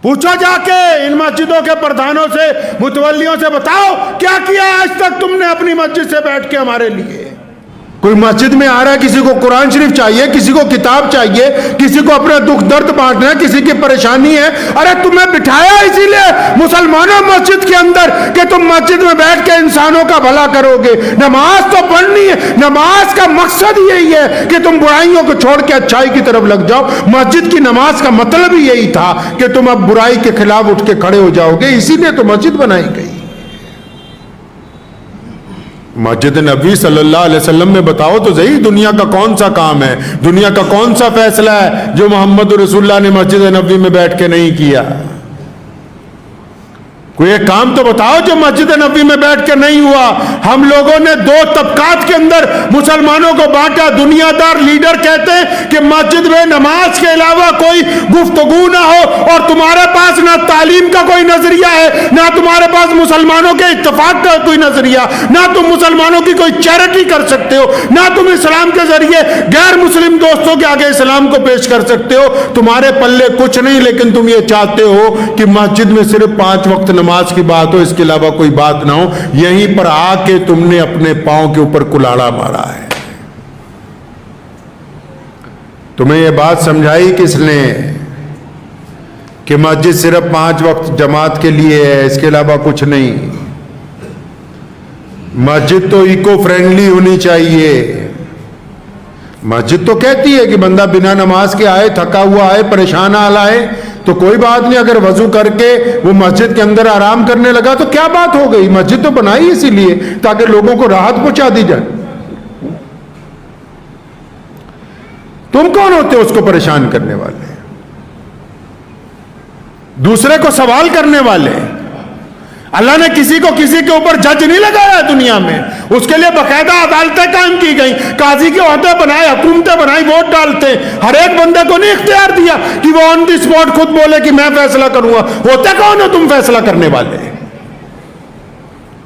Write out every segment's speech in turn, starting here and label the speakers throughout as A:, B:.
A: پوچھو جا کے ان مسجدوں کے پردھانوں سے، متولیوں سے، بتاؤ کیا کیا آج تک تم نے اپنی مسجد سے بیٹھ کے ہمارے لیے؟ کوئی مسجد میں آ رہا ہے، کسی کو قرآن شریف چاہیے، کسی کو کتاب چاہیے، کسی کو اپنا دکھ درد بانٹنا ہے، کسی کی پریشانی ہے، ارے تمہیں بٹھایا اسی لیے مسلمانوں مسجد کے اندر کہ تم مسجد میں بیٹھ کے انسانوں کا بھلا کرو گے۔ نماز تو پڑھنی ہے، نماز کا مقصد یہی ہے کہ تم برائیوں کو چھوڑ کے اچھائی کی طرف لگ جاؤ۔ مسجد کی نماز کا مطلب ہی یہی تھا کہ تم اب برائی کے خلاف اٹھ کے کھڑے ہو جاؤ گے، اسی لیے تو مسجد بنائی گئی۔ مسجد نبوی صلی اللہ علیہ وسلم میں بتاؤ تو صحیح، دنیا کا کون سا کام ہے، دنیا کا کون سا فیصلہ ہے جو محمد رسول اللہ نے مسجد نبوی میں بیٹھ کے نہیں کیا؟ کوئی ایک کام تو بتاؤ جو مسجد نبوی میں بیٹھ کے نہیں ہوا۔ ہم لوگوں نے دو طبقات کے اندر مسلمانوں کو بانٹا۔ دنیا دار لیڈر کہتے ہیں کہ مسجد میں نماز کے علاوہ کوئی گفتگو نہ ہو، اور تمہارے پاس نہ تعلیم کا کوئی نظریہ ہے، نہ تمہارے پاس مسلمانوں کے اتفاق کا کوئی نظریہ، نہ تم مسلمانوں کی کوئی چیریٹی کر سکتے ہو، نہ تم اسلام کے ذریعے غیر مسلم دوستوں کے آگے اسلام کو پیش کر سکتے ہو۔ تمہارے پلے کچھ نہیں، لیکن تم یہ چاہتے ہو کہ مسجد میں صرف 5 وقت نماز کی بات ہو، اس کے علاوہ کوئی بات نہ ہو۔ یہیں پر آ کے تم نے اپنے پاؤں کے اوپر کلاڑا مارا ہے۔ تمہیں یہ بات سمجھائی کس نے کہ مسجد صرف 5 وقت جماعت کے لیے ہے، اس کے علاوہ کچھ نہیں؟ مسجد تو ایکو فرینڈلی ہونی چاہیے۔ مسجد تو کہتی ہے کہ بندہ بنا نماز کے آئے، تھکا ہوا آئے، پریشان حال آئے تو کوئی بات نہیں، اگر وضو کر کے وہ مسجد کے اندر آرام کرنے لگا تو کیا بات ہو گئی؟ مسجد تو بنائی اسی لیے تاکہ لوگوں کو راحت پہنچا دی جائے۔ تم کون ہوتے ہو اس کو پریشان کرنے والے، دوسرے کو سوال کرنے والے؟ اللہ نے کسی کو کسی کے اوپر جج نہیں لگایا دنیا میں، اس کے لیے باقاعدہ عدالتیں قائم کی گئی، قاضی کے عہدے بنائے، حکومتیں بنائی، ووٹ ڈالتے۔ ہر ایک بندے کو نہیں اختیار دیا کہ وہ آن دی اسپاٹ خود بولے کہ میں فیصلہ کروں گا۔ ہوتے کون ہو تم فیصلہ کرنے والے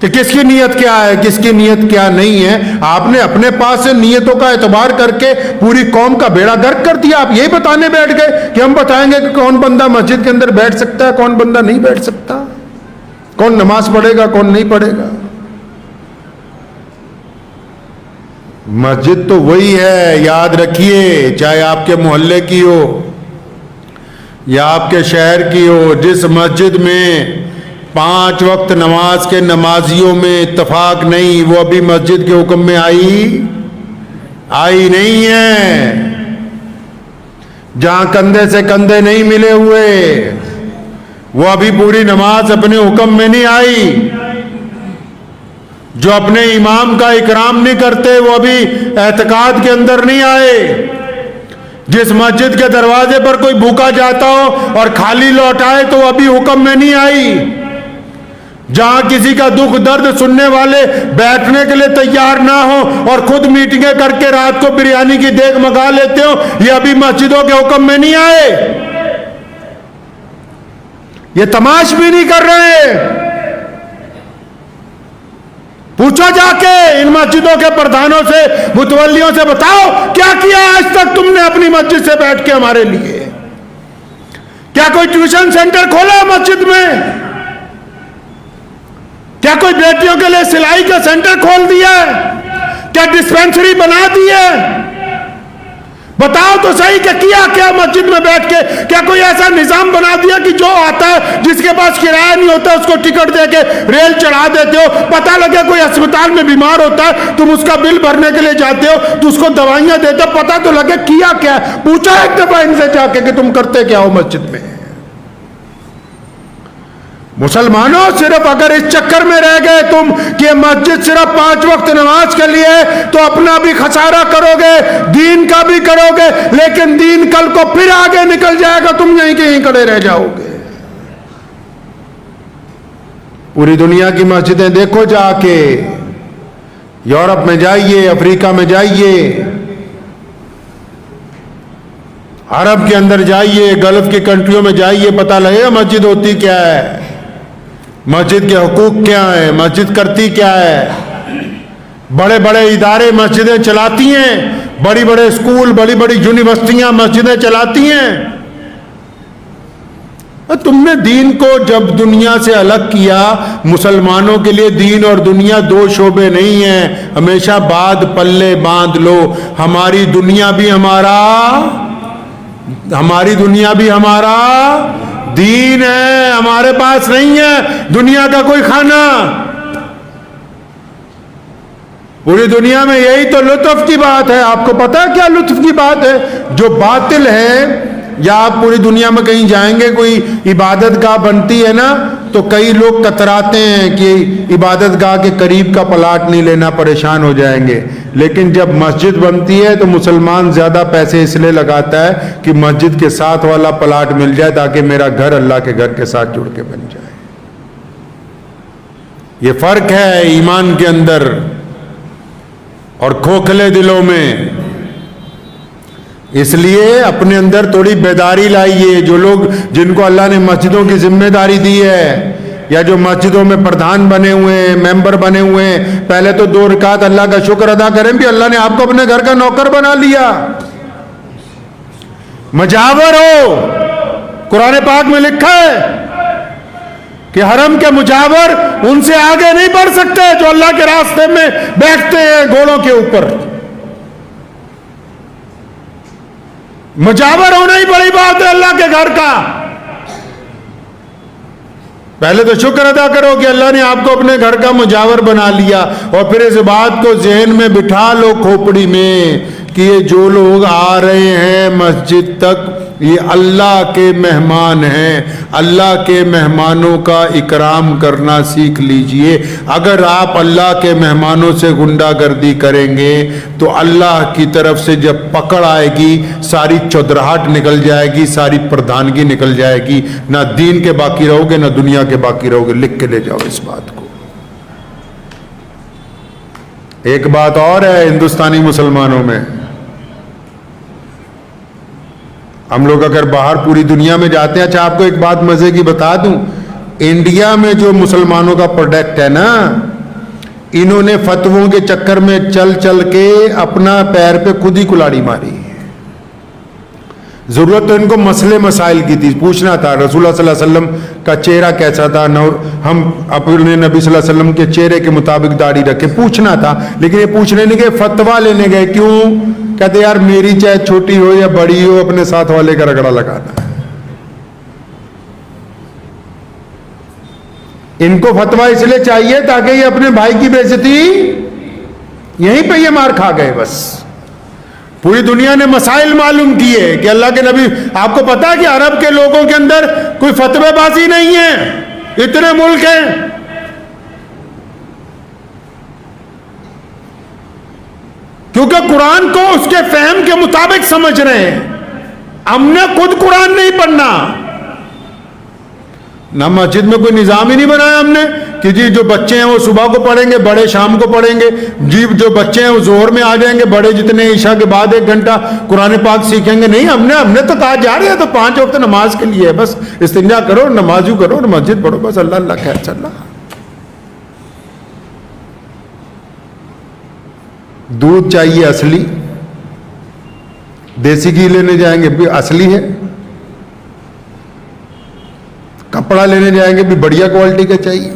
A: کہ کس کی نیت کیا ہے، کس کی نیت کیا نہیں ہے؟ آپ نے اپنے پاس سے نیتوں کا اعتبار کر کے پوری قوم کا بیڑا گرک کر دیا۔ آپ یہی بتانے بیٹھ گئے کہ ہم بتائیں گے کہ کون بندہ مسجد کے اندر بیٹھ سکتا ہے، کون بندہ نہیں بیٹھ سکتا، کون نماز پڑھے گا، کون نہیں پڑھے گا۔ مسجد تو وہی ہے، یاد رکھیے، چاہے آپ کے محلے کی ہو یا آپ کے شہر کی ہو، جس مسجد میں 5 وقت نماز کے نمازیوں میں اتفاق نہیں، وہ ابھی مسجد کے حکم میں آئی نہیں ہے۔ جہاں کندھے سے کندھے نہیں ملے ہوئے، وہ ابھی پوری نماز اپنے حکم میں نہیں آئی۔ جو اپنے امام کا اکرام نہیں کرتے، وہ ابھی اعتقاد کے اندر نہیں آئے۔ جس مسجد کے دروازے پر کوئی بھوکا جاتا ہو اور خالی لوٹ آئے تو وہ ابھی حکم میں نہیں آئی۔ جہاں کسی کا دکھ درد سننے والے بیٹھنے کے لیے تیار نہ ہو اور خود میٹنگیں کر کے رات کو بریانی کی دیگ منگا لیتے ہو، یہ ابھی مسجدوں کے حکم میں نہیں آئے۔ یہ تماش بھی نہیں کر رہے۔ پوچھو جا کے ان مسجدوں کے پردھانوں سے، متولیوں سے، بتاؤ کیا کیا آج تک تم نے اپنی مسجد سے بیٹھ کے ہمارے لیے؟ کیا کوئی ٹیوشن سینٹر کھولا مسجد میں؟ کیا کوئی بیٹیوں کے لیے سلائی کا سینٹر کھول دیا ہے؟ کیا ڈسپینسری بنا دی ہے؟ بتاؤ تو صحیح کہ کیا کیا مسجد میں بیٹھ کے؟ کیا کوئی ایسا نظام بنا دیا کہ جو آتا ہے، جس کے پاس کرایہ نہیں ہوتا، اس کو ٹکٹ دے کے ریل چڑھا دیتے ہو؟ پتہ لگے کوئی اسپتال میں بیمار ہوتا ہے، تم اس کا بل بھرنے کے لیے جاتے ہو تو اس کو دوائیاں دیتے ہو، پتہ تو لگے کیا کیا ہے؟ پوچھا ایک دفعہ ان سے جا کے کہ تم کرتے کیا ہو مسجد میں؟ مسلمانوں، صرف اگر اس چکر میں رہ گئے تم کہ مسجد صرف 5 وقت نماز کے لیے تو اپنا بھی خسارہ کرو گے، دین کا بھی کرو گے، لیکن دین کل کو پھر آگے نکل جائے گا، تم یہیں کے یہیں کھڑے رہ جاؤ گے۔ پوری دنیا کی مسجدیں دیکھو جا کے، یورپ میں جائیے، افریقہ میں جائیے، عرب کے اندر جائیے، گلف کی کنٹریوں میں جائیے، پتہ لگے گا مسجد ہوتی کیا ہے، مسجد کے حقوق کیا ہیں، مسجد کرتی کیا ہے۔ بڑے بڑے ادارے مسجدیں چلاتی ہیں، بڑی بڑے اسکول، بڑی بڑی یونیورسٹیاں مسجدیں چلاتی ہیں۔ تم نے دین کو جب دنیا سے الگ کیا، مسلمانوں کے لیے دین اور دنیا دو شعبے نہیں ہیں، ہمیشہ بات پلے باندھ لو، ہماری دنیا بھی ہمارا دین ہے، ہمارے پاس نہیں ہے دنیا کا کوئی کھانا۔ پوری دنیا میں یہی تو لطف کی بات ہے۔ آپ کو پتا ہے کیا لطف کی بات ہے؟ جو باطل ہے، یا آپ پوری دنیا میں کہیں جائیں گے، کوئی عبادت گاہ بنتی ہے نا، تو کئی لوگ کتراتے ہیں کہ عبادت گاہ کے قریب کا پلاٹ نہیں لینا، پریشان ہو جائیں گے۔ لیکن جب مسجد بنتی ہے تو مسلمان زیادہ پیسے اس لیے لگاتا ہے کہ مسجد کے ساتھ والا پلاٹ مل جائے تاکہ میرا گھر اللہ کے گھر کے ساتھ جڑ کے بن جائے۔ یہ فرق ہے ایمان کے اندر اور کھوکھلے دلوں میں۔ اس لیے اپنے اندر تھوڑی بیداری لائیے۔ جو لوگ جن کو اللہ نے مسجدوں کی ذمہ داری دی ہے، یا جو مسجدوں میں پردھان بنے ہوئے ہیں، ممبر بنے ہوئے ہیں، پہلے تو 2 رکعت اللہ کا شکر ادا کریں بھی اللہ نے آپ کو اپنے گھر کا نوکر بنا لیا، مجاور ہو۔ قرآن پاک میں لکھا ہے کہ حرم کے مجاور ان سے آگے نہیں بڑھ سکتے جو اللہ کے راستے میں بیٹھتے ہیں گھوڑوں کے اوپر۔ مجاور ہونا ہی بڑی بات ہے اللہ کے گھر کا۔ پہلے تو شکر ادا کرو کہ اللہ نے آپ کو اپنے گھر کا مجاور بنا لیا، اور پھر اس بات کو ذہن میں بٹھا لو کھوپڑی میں کہ یہ جو لوگ آ رہے ہیں مسجد تک، یہ اللہ کے مہمان ہیں۔ اللہ کے مہمانوں کا اکرام کرنا سیکھ لیجئے۔ اگر آپ اللہ کے مہمانوں سے غنڈہ گردی کریں گے تو اللہ کی طرف سے جب پکڑ آئے گی، ساری چودراہٹ نکل جائے گی، ساری پردھانگی نکل جائے گی، نہ دین کے باقی رہو گے نہ دنیا کے باقی رہو گے۔ لکھ کے لے جاؤ اس بات کو۔ ایک بات اور ہے ہندوستانی مسلمانوں میں، ہم لوگ اگر باہر پوری دنیا میں جاتے ہیں، اچھا آپ کو ایک بات مزے کی بتا دوں، انڈیا میں جو مسلمانوں کا پروڈکٹ ہے نا، انہوں نے فتووں کے چکر میں چل چل کے اپنا پیر پہ خود ہی کلاڑی ماری۔ ضرورت تو ان کو مسئلے مسائل کی تھی، پوچھنا تھا رسول اللہ صلی اللہ علیہ وسلم کا چہرہ کیسا تھا، ہم اپنے نبی صلی اللہ علیہ وسلم کے چہرے کے مطابق داڑھی رکھے، پوچھنا تھا۔ لیکن یہ پوچھنے نہیں گئے، فتویٰ لینے گئے۔ کیوں؟ کہتے یار میری چاہے چھوٹی ہو یا بڑی ہو، اپنے ساتھ والے کا رگڑا لگانا ہے۔ ان کو فتویٰ اس لیے چاہیے تاکہ یہ اپنے بھائی کی بے عزتی، یہیں پہ یہ مار کھا گئے بس۔ پوری دنیا نے مسائل معلوم کیے کہ اللہ کے نبی، آپ کو پتا ہے کہ عرب کے لوگوں کے اندر کوئی فتوی بازی نہیں ہے، اتنے ملک ہیں۔ کیونکہ قرآن کو اس کے فہم کے مطابق سمجھ رہے ہیں۔ ہم نے خود قرآن نہیں پڑھنا، نہ مسجد میں کوئی نظام ہی نہیں بنایا ہم نے کہ جی جو بچے ہیں وہ صبح کو پڑھیں گے، بڑے شام کو پڑھیں گے، جی جو بچے ہیں وہ ظہر میں آ جائیں گے، بڑے جتنے عشاء کے بعد 1 گھنٹہ قرآن پاک سیکھیں گے۔ نہیں، ہم نے تو کہا جا رہے ہیں تو 5 وقت نماز کے لیے، بس استنجا کرو، نمازو کرو، مسجد پڑھو، بس اللہ اللہ خیر چل رہا۔ دودھ چاہیے اصلی، دیسی گھی لینے جائیں گے بھی اصلی ہے، کپڑا لینے جائیں گے بھی بڑھیا کوالٹی کا چاہیے،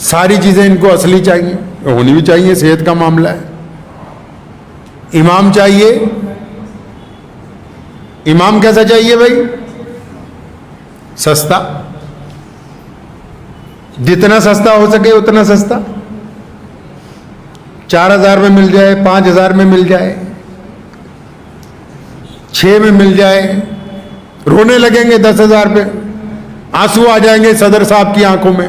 A: ساری چیزیں ان کو اصلی چاہیے، ہونی بھی چاہیے، صحت کا معاملہ ہے۔ امام چاہیے، امام کیسا چاہیے بھائی؟ سستا، جتنا سستا ہو سکے اتنا سستا، 4000 میں مل جائے، 5000 میں مل جائے، 6 میں مل جائے، رونے لگیں گے 10,000 پہ، آنسو آ جائیں گے صدر صاحب کی آنکھوں میں۔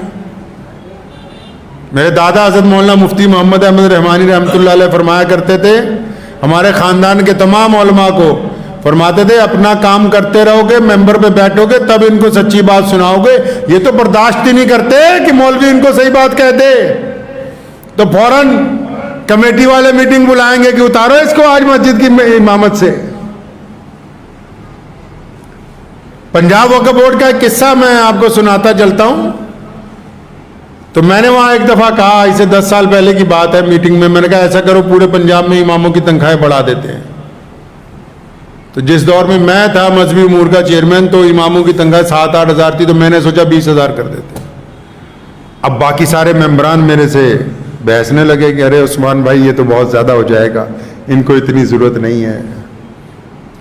A: میرے دادا حضرت مولانا مفتی محمد احمد رحمانی رحمۃ اللہ علیہ فرمایا کرتے تھے، ہمارے خاندان کے تمام علماء کو فرماتے تھے اپنا کام کرتے رہو گے، ممبر پہ بیٹھو گے تب ان کو سچی بات سناؤ گے، یہ تو برداشت ہی نہیں کرتے کہ مولوی ان کو صحیح بات کہہ دے، تو فوراً کمیٹی والے میٹنگ بلائیں گے کہ اتارو اس کو آج مسجد کی امامت سے۔ پنجاب وقف بورڈ کا ایک قصہ میں آپ کو سناتا چلتا ہوں۔ تو میں نے وہاں ایک دفعہ کہا، اسے 10 سال پہلے کی بات ہے، میٹنگ میں میں نے کہا ایسا کرو پورے پنجاب میں اماموں کی تنخواہیں بڑھا دیتے ہیں۔ تو جس دور میں میں تھا مذہبی امور کا چیئرمین تو اماموں کی تنخواہ 7-8 ہزار تھی، تو میں نے سوچا 20,000 کر دیتے. اب باقی سارے ممبران میرے سے بحثنے لگے کہ ارے عثمان بھائی یہ تو بہت زیادہ ہو جائے گا، ان کو اتنی ضرورت نہیں ہے.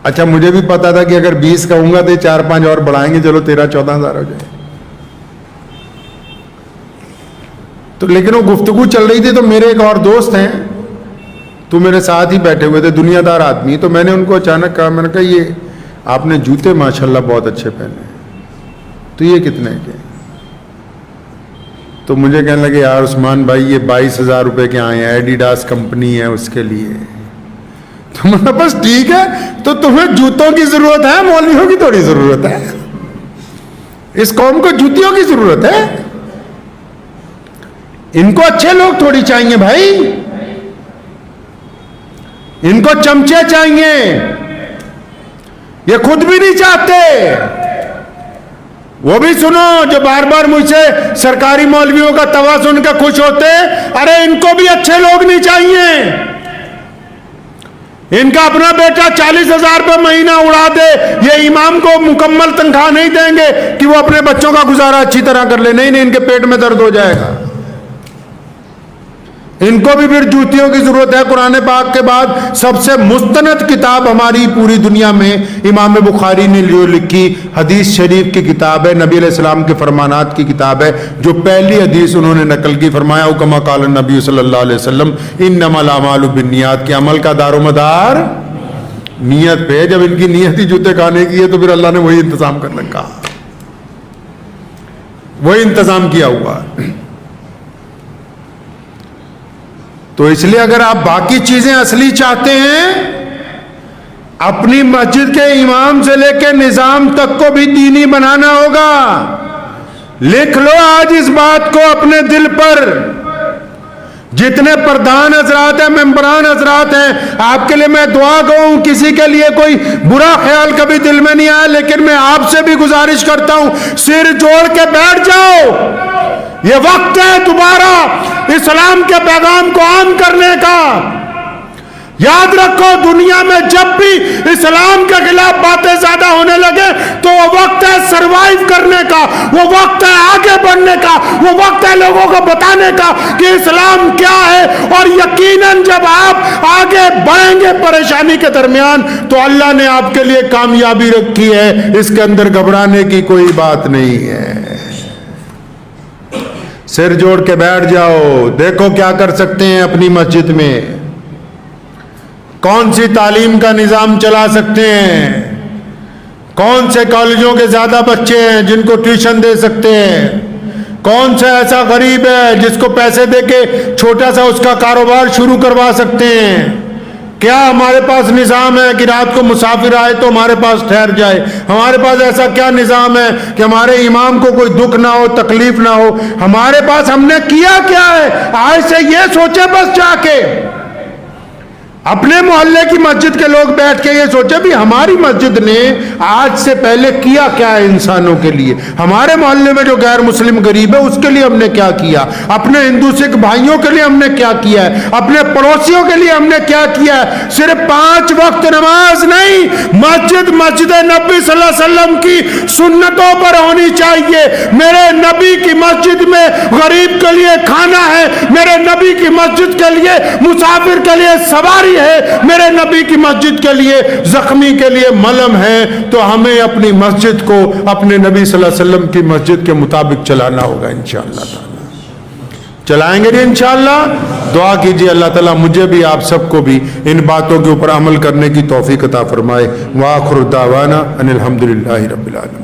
A: اچھا مجھے بھی پتا تھا کہ اگر 20 کہوں گا تو 4-5 اور بڑھائیں گے، چلو 13-14 ہزار ہو جائے. تو لیکن وہ گفتگو چل رہی تھی تو میرے ایک اور دوست ہیں تو میرے ساتھ ہی بیٹھے ہوئے تھے، دنیا دار آدمی. تو میں نے ان کو اچانک کہا، میں نے کہا یہ آپ نے جوتے ماشاءاللہ بہت اچھے پہنے ہیں، تو یہ کتنے کے؟ تو مجھے کہنے لگے یار عثمان بھائی یہ 22,000 روپے کے آئے ہیں، ایڈیڈاس کمپنی ہے اس کے لیے. تو میں نے بس ٹھیک ہے، تو تمہیں جوتوں کی ضرورت ہے، مولویوں کی تھوڑی ضرورت ہے. اس قوم کو جوتیوں کی ضرورت ہے، ان کو اچھے لوگ تھوڑی چاہیے بھائی، ان کو چمچے چاہیے، یہ خود بھی نہیں چاہتے. وہ بھی سنو جو بار بار مجھ سے سرکاری مولویوں کا توا سن کے خوش ہوتے، ارے ان کو بھی اچھے لوگ نہیں چاہیے. ان کا اپنا بیٹا 40,000 روپے مہینہ اڑا دے، یہ امام کو مکمل تنخواہ نہیں دیں گے کہ وہ اپنے بچوں کا گزارا اچھی طرح کر لے. نہیں، ان کے پیٹ میں درد ہو جائے گا. ان کو بھی پھر جوتیوں کی ضرورت ہے. قرآن پاک کے بعد سب سے مستند کتاب ہماری پوری دنیا میں امام بخاری نے لکھی حدیث شریف کی کتاب ہے، نبی علیہ السلام کے فرمانات کی کتاب ہے. جو پہلی حدیث انہوں نے نقل کی، فرمایا کما قال النبی صلی اللہ علیہ وسلم انما الاعمال بالنیات، کہ عمل کا دار و مدار نیت پہ. جب ان کی نیت ہی جوتے کھانے کی ہے تو پھر اللہ نے وہی انتظام کر رکھا، وہی انتظام کیا ہوا. تو اس لیے اگر آپ باقی چیزیں اصلی چاہتے ہیں، اپنی مسجد کے امام سے لے کے نظام تک کو بھی دینی بنانا ہوگا. لکھ لو آج اس بات کو اپنے دل پر. جتنے پردھان حضرات ہیں، ممبران حضرات ہیں، آپ کے لیے میں دعا گو، کسی کے لیے کوئی برا خیال کبھی دل میں نہیں آیا، لیکن میں آپ سے بھی گزارش کرتا ہوں سر جوڑ کے بیٹھ جاؤ. یہ وقت ہے دوبارہ اسلام کے پیغام کو عام کرنے کا. یاد رکھو دنیا میں جب بھی اسلام کے خلاف باتیں زیادہ ہونے لگے تو وہ وقت ہے سروائیو کرنے کا، وہ وقت ہے آگے بڑھنے کا، وہ وقت ہے لوگوں کو بتانے کا کہ اسلام کیا ہے. اور یقیناً جب آپ آگے بڑھیں گے پریشانی کے درمیان تو اللہ نے آپ کے لیے کامیابی رکھی ہے، اس کے اندر گھبرانے کی کوئی بات نہیں ہے. سر جوڑ کے بیٹھ جاؤ. دیکھو کیا کر سکتے ہیں اپنی مسجد میں، کون سی تعلیم کا نظام چلا سکتے ہیں، کون سے کالجوں کے زیادہ بچے ہیں جن کو ٹیوشن دے سکتے ہیں، کون سا ایسا غریب ہے جس کو پیسے دے کے چھوٹا سا اس کا کاروبار شروع کروا سکتے ہیں. کیا ہمارے پاس نظام ہے کہ رات کو مسافر آئے تو ہمارے پاس ٹھہر جائے؟ ہمارے پاس ایسا کیا نظام ہے کہ ہمارے امام کو کوئی دکھ نہ ہو، تکلیف نہ ہو؟ ہمارے پاس ہم نے کیا کیا ہے؟ آج سے یہ سوچے بس جا کے اپنے محلے کی مسجد کے لوگ بیٹھ کے یہ سوچے بھی ہماری مسجد نے آج سے پہلے کیا کیا ہے انسانوں کے لیے. ہمارے محلے میں جو غیر مسلم غریب ہے اس کے لیے ہم نے کیا کیا، اپنے ہندو سکھ بھائیوں کے لیے ہم نے کیا کیا ہے، اپنے پڑوسیوں کے لیے ہم نے کیا کیا ہے. صرف 5 وقت نماز نہیں، مسجد نبی صلی اللہ علیہ وسلم کی سنتوں پر ہونی چاہیے. میرے نبی کی مسجد میں غریب کے لیے کھانا ہے، میرے نبی کی مسجد کے لیے مسافر کے لیے سواری ہے، میرے نبی کی مسجد کے لیے زخمی کے لیے ملم ہے. تو ہمیں اپنی مسجد کو اپنے نبی صلی اللہ علیہ وسلم کی مسجد کے مطابق چلانا ہوگا. انشاءاللہ تعالی چلائیں گے جی انشاءاللہ. دعا کیجیے اللہ تعالیٰ مجھے بھی آپ سب کو بھی ان باتوں کے اوپر عمل کرنے کی توفیق عطا فرمائے. وآخر دعوانا ان الحمدللہ رب العالمین.